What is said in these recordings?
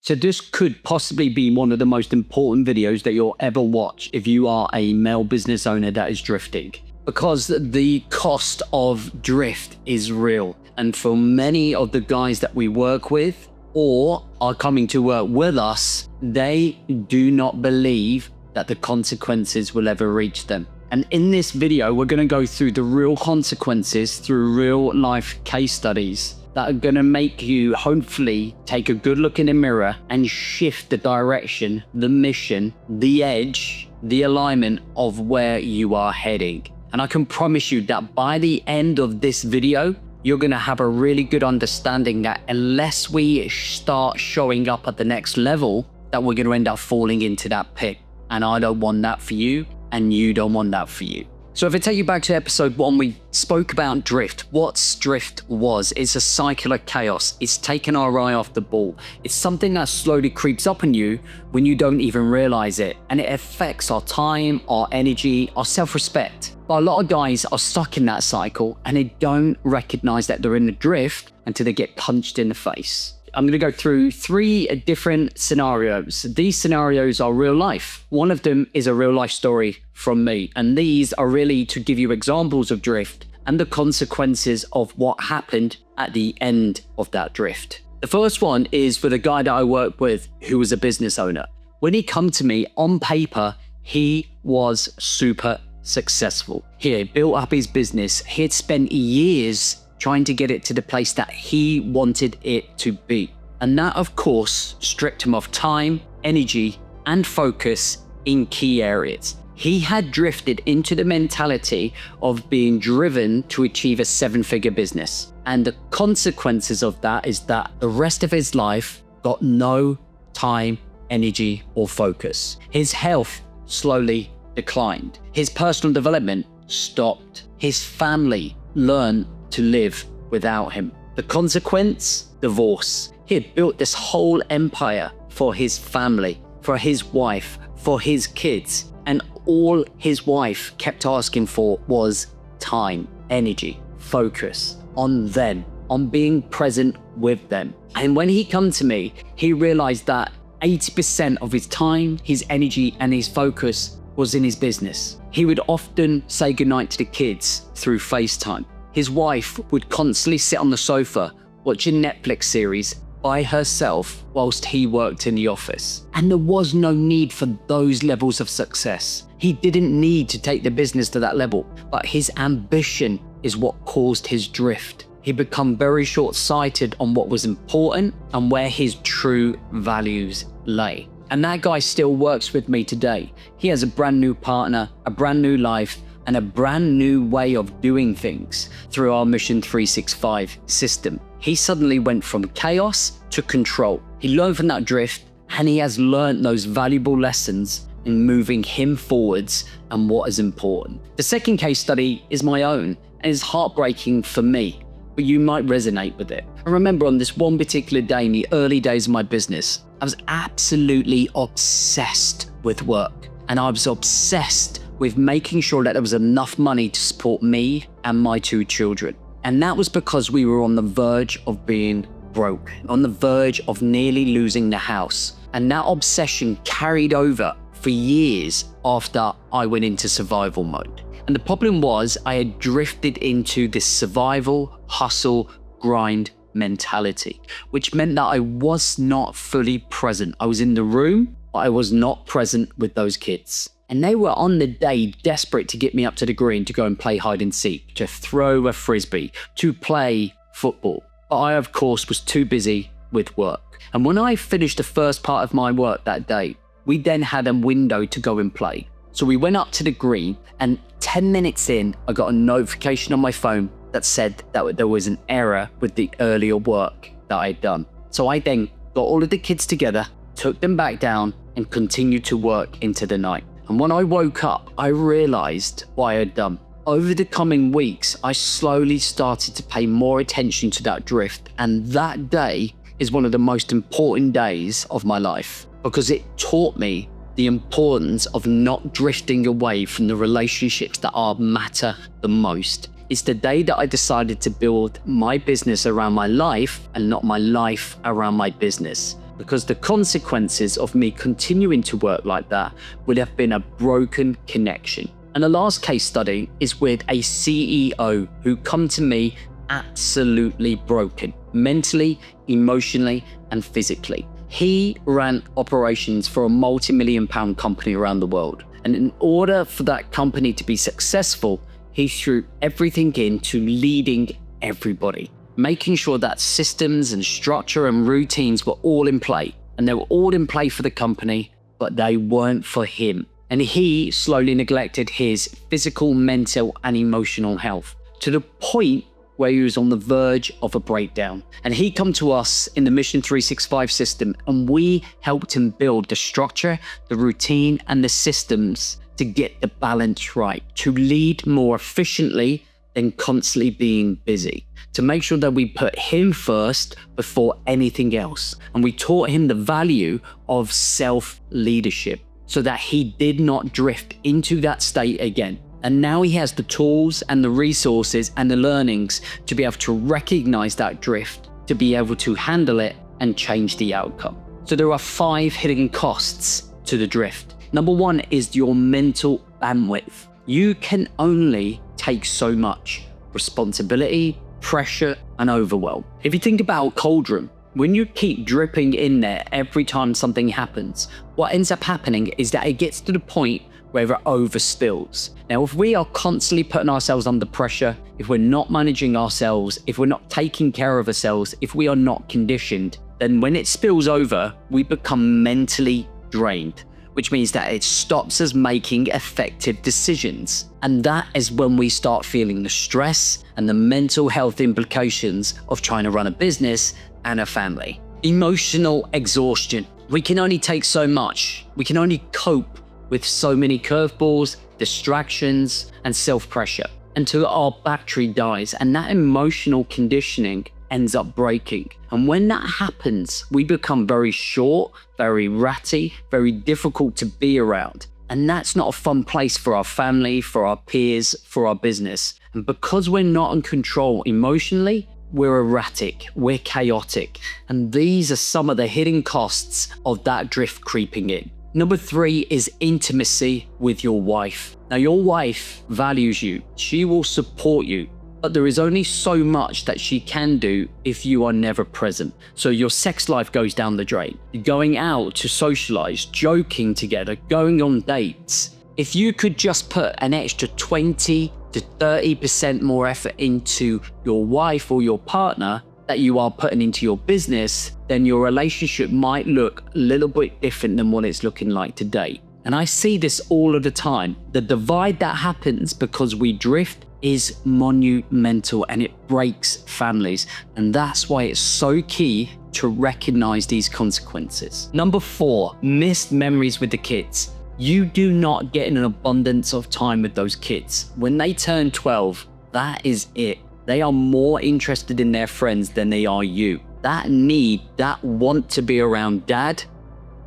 So this could possibly be one of the most important videos that you'll ever watch if you are a male business owner that is drifting, because the cost of drift is real. And for many of the guys that we work with or are coming to work with us, they do not believe that the consequences will ever reach them. And in this video, we're going to go through the real consequences through real life case studies that are going to make you hopefully take a good look in the mirror and shift the direction, the mission, the edge, the alignment of where you are heading. And I can promise you that by the end of this video, you're going to have a really good understanding that unless we start showing up at the next level, that we're going to end up falling into that pit. And I don't want that for you, and you don't want that for you. So if I take you back to episode 1, we spoke about drift. What drift was, it's a cycle of chaos. It's taken our eye off the ball. It's something that slowly creeps up on you when you don't even realize it. And it affects our time, our energy, our self-respect. But a lot of guys are stuck in that cycle and they don't recognize that they're in the drift until they get punched in the face. I'm going to go through 3 different scenarios. These scenarios are real life. One of them is a real life story from me. And these are really to give you examples of drift and the consequences of what happened at the end of that drift. The first one is with a guy that I work with who was a business owner. When he come to me, on paper, he was super successful. He had built up his business. He had spent years trying to get it to the place that he wanted it to be. And that, of course, stripped him of time, energy, and focus in key areas. He had drifted into the mentality of being driven to achieve a 7-figure business. And the consequences of that is that the rest of his life got no time, energy, or focus. His health slowly declined. His personal development stopped. His family learned to live without him. The consequence? Divorce. He had built this whole empire for his family, for his wife, for his kids, and all his wife kept asking for was time, energy, focus on them, on being present with them. And when he come to me, he realized that 80% of his time, his energy, and his focus was in his business. He would often say goodnight to the kids through FaceTime. His wife would constantly sit on the sofa watching Netflix series by herself whilst he worked in the office. And there was no need for those levels of success. He didn't need to take the business to that level, but his ambition is what caused his drift. He became very short-sighted on what was important and where his true values lay. And that guy still works with me today. He has a brand new partner, a brand new life, and a brand new way of doing things through our Mission 365 system. He suddenly went from chaos to control. He learned from that drift, and he has learned those valuable lessons in moving him forwards and what is important. The second case study is my own, and is heartbreaking for me, but you might resonate with it. I remember on this one particular day in the early days of my business, I was absolutely obsessed with work, and I was obsessed with making sure that there was enough money to support me and my 2 children. And that was because we were on the verge of being broke, on the verge of nearly losing the house. And that obsession carried over for years after I went into survival mode. And the problem was I had drifted into this survival, hustle, grind mentality, which meant that I was not fully present. I was in the room, but I was not present with those kids. And they were on the day desperate to get me up to the green to go and play hide and seek, to throw a frisbee, to play football. But I, of course, was too busy with work. And when I finished the first part of my work that day, we then had a window to go and play. So we went up to the green, and 10 minutes in, I got a notification on my phone that said that there was an error with the earlier work that I'd done. So I then got all of the kids together, took them back down, and continued to work into the night. And when I woke up, I realized what I had done. Over the coming weeks, I slowly started to pay more attention to that drift. And that day is one of the most important days of my life, because it taught me the importance of not drifting away from the relationships that matter the most. It's the day that I decided to build my business around my life and not my life around my business. because the consequences of me continuing to work like that would have been a broken connection. And the last case study is with a CEO who come to me absolutely broken, mentally, emotionally, and physically. He ran operations for a multi-million-pound company around the world. And in order for that company to be successful, he threw everything into leading everybody, making sure that systems and structure and routines were all in play. And they were all in play for the company, but they weren't for him. And he slowly neglected his physical, mental, and emotional health to the point where he was on the verge of a breakdown. And he come to us in the Mission 365 system, and we helped him build the structure, the routine, and the systems to get the balance right, to lead more efficiently than constantly being busy, to make sure that we put him first before anything else. And we taught him the value of self-leadership so that he did not drift into that state again. And now he has the tools and the resources and the learnings to be able to recognize that drift, to be able to handle it and change the outcome. So there are 5 hidden costs to the drift. Number 1 is your mental bandwidth. You can only take so much responsibility, pressure, and overwhelm. If you think about a cauldron, when you keep dripping in there every time something happens, what ends up happening is that it gets to the point where it overspills. Now, if we are constantly putting ourselves under pressure, if we're not managing ourselves, if we're not taking care of ourselves, if we are not conditioned, then when it spills over, we become mentally drained, which means that it stops us making effective decisions. And that is when we start feeling the stress and the mental health implications of trying to run a business and a family. Emotional exhaustion. We can only take so much. We can only cope with so many curveballs, distractions, and self-pressure until our battery dies, and that emotional conditioning ends up breaking. And when that happens, we become very short, very ratty, very difficult to be around. And that's not a fun place for our family, for our peers, for our business. And because we're not in control emotionally, we're erratic, we're chaotic. And these are some of the hidden costs of that drift creeping in. Number 3 is intimacy with your wife. Now, your wife values you. She will support you, but there is only so much that she can do if you are never present. So your sex life goes down the drain. Going out to socialize, joking together, going on dates. If you could just put an extra 20 to 30% more effort into your wife or your partner that you are putting into your business, then your relationship might look a little bit different than what it's looking like today. And I see this all of the time. The divide that happens because we drift is monumental, and it breaks families. And that's why it's so key to recognize these consequences. Number 4, missed memories with the kids. You do not get an abundance of time with those kids. When they turn 12, that is it. They are more interested in their friends than they are you. That need, that want to be around dad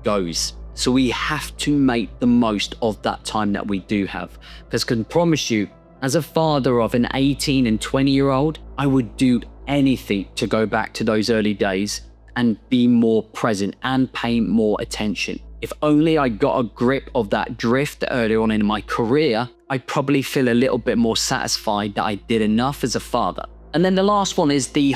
goes. So we have to make the most of that time that we do have. Because I can promise you, as a father of an 18 and 20-year-old, I would do anything to go back to those early days and be more present and pay more attention. If only I got a grip of that drift earlier on in my career, I'd probably feel a little bit more satisfied that I did enough as a father. And then the last one is the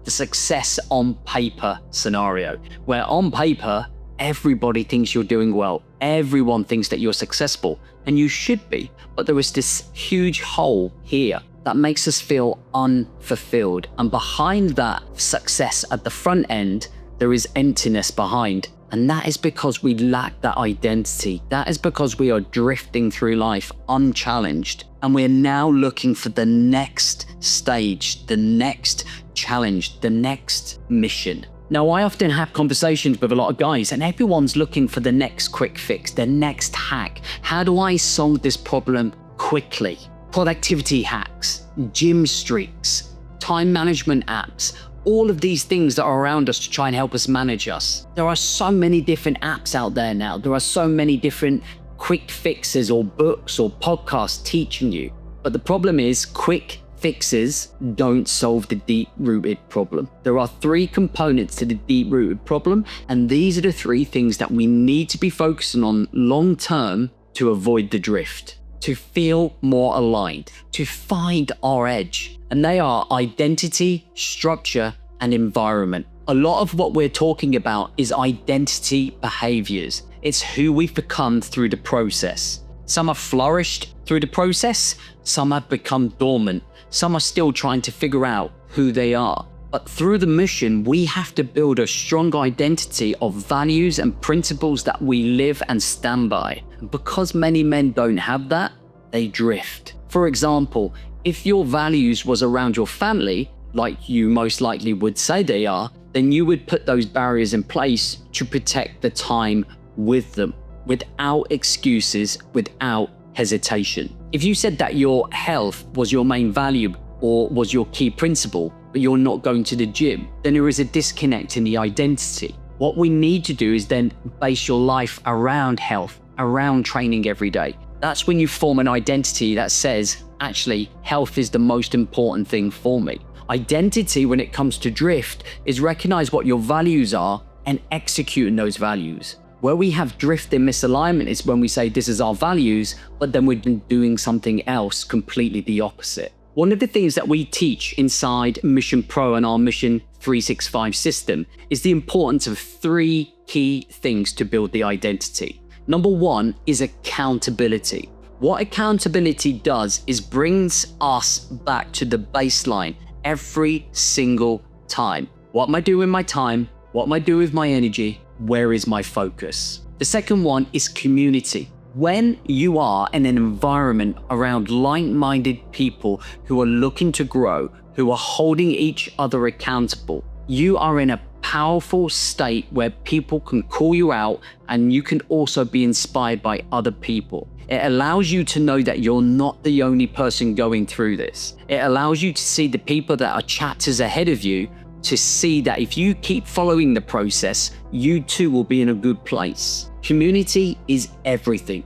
success on paper scenario, where on paper, everybody thinks you're doing well. Everyone thinks that you're successful, and you should be. But there is this huge hole here that makes us feel unfulfilled. And behind that success at the front end, there is emptiness behind. And that is because we lack that identity. That is because we are drifting through life unchallenged. And we're now looking for the next stage, the next challenge, the next mission. Now, I often have conversations with a lot of guys, and everyone's looking for the next quick fix, the next hack. How do I solve this problem quickly? Productivity hacks, gym streaks, time management apps, all of these things that are around us to try and help us manage us. There are so many different apps out there now. There are so many different quick fixes or books or podcasts teaching you. But the problem is quick fixes don't solve the deep-rooted problem. There are 3 components to the deep-rooted problem, and these are the 3 things that we need to be focusing on long-term to avoid the drift, to feel more aligned, to find our edge. And they are identity, structure, and environment. A lot of what we're talking about is identity behaviors. It's who we've become through the process. Some have flourished through the process, some have become dormant, some are still trying to figure out who they are. But through the mission, we have to build a strong identity of values and principles that we live and stand by. Because many men don't have that, they drift. For example, if your values was around your family, like you most likely would say they are, then you would put those barriers in place to protect the time with them, without excuses, without hesitation. If you said that your health was your main value or was your key principle, but you're not going to the gym, then there is a disconnect in the identity. What we need to do is then base your life around health, around training every day. That's when you form an identity that says, actually, health is the most important thing for me. Identity, when it comes to drift, is recognize what your values are and executing those values. Where we have drift and misalignment is when we say this is our values, but then we've been doing something else completely the opposite. One of the things that we teach inside Mission Pro and our Mission 365 system is the importance of 3 key things to build the identity. Number 1 is accountability. What accountability does is brings us back to the baseline every single time. What am I doing with my time? What am I doing with my energy? Where is my focus? The second one is community. When you are in an environment around like-minded people who are looking to grow, who are holding each other accountable, you are in a powerful state where people can call you out and you can also be inspired by other people. It allows you to know that you're not the only person going through this. It allows you to see the people that are chapters ahead of you, to see that if you keep following the process, you too will be in a good place. Community is everything.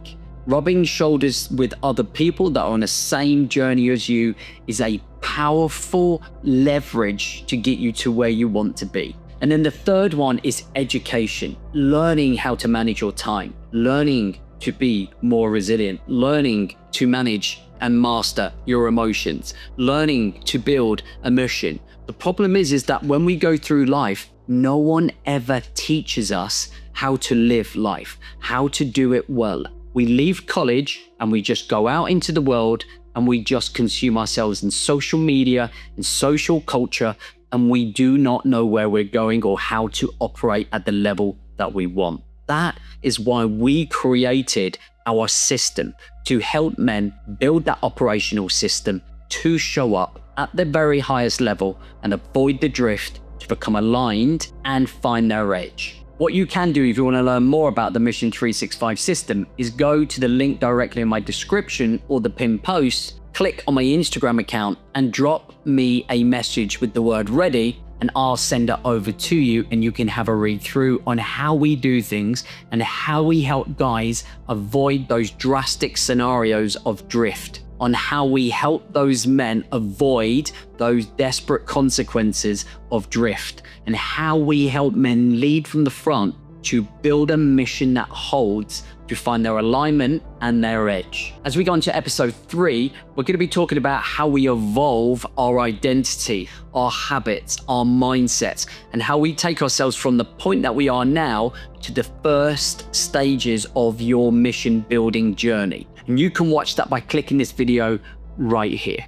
Rubbing shoulders with other people that are on the same journey as you is a powerful leverage to get you to where you want to be. And then the third one is education. Learning how to manage your time, learning to be more resilient, learning to manage and master your emotions, learning to build a mission. The problem is that when we go through life, no one ever teaches us how to live life, how to do it well. We leave college and we just go out into the world and we just consume ourselves in social media and social culture, and we do not know where we're going or how to operate at the level that we want. That is why we created our system, to help men build that operational system to show up at the very highest level and avoid the drift, to become aligned and find their edge. What you can do if you want to learn more about the Mission 365 system is go to the link directly in my description or the pinned post, click on my Instagram account and drop me a message with the word ready, and I'll send it over to you and you can have a read through on how we do things and how we help guys avoid those drastic scenarios of drift, on how we help those men avoid those desperate consequences of drift, and how we help men lead from the front to build a mission that holds, to find their alignment and their edge. As we go into episode 3, we're going to be talking about how we evolve our identity, our habits, our mindsets, and how we take ourselves from the point that we are now to the first stages of your mission building journey. And you can watch that by clicking this video right here.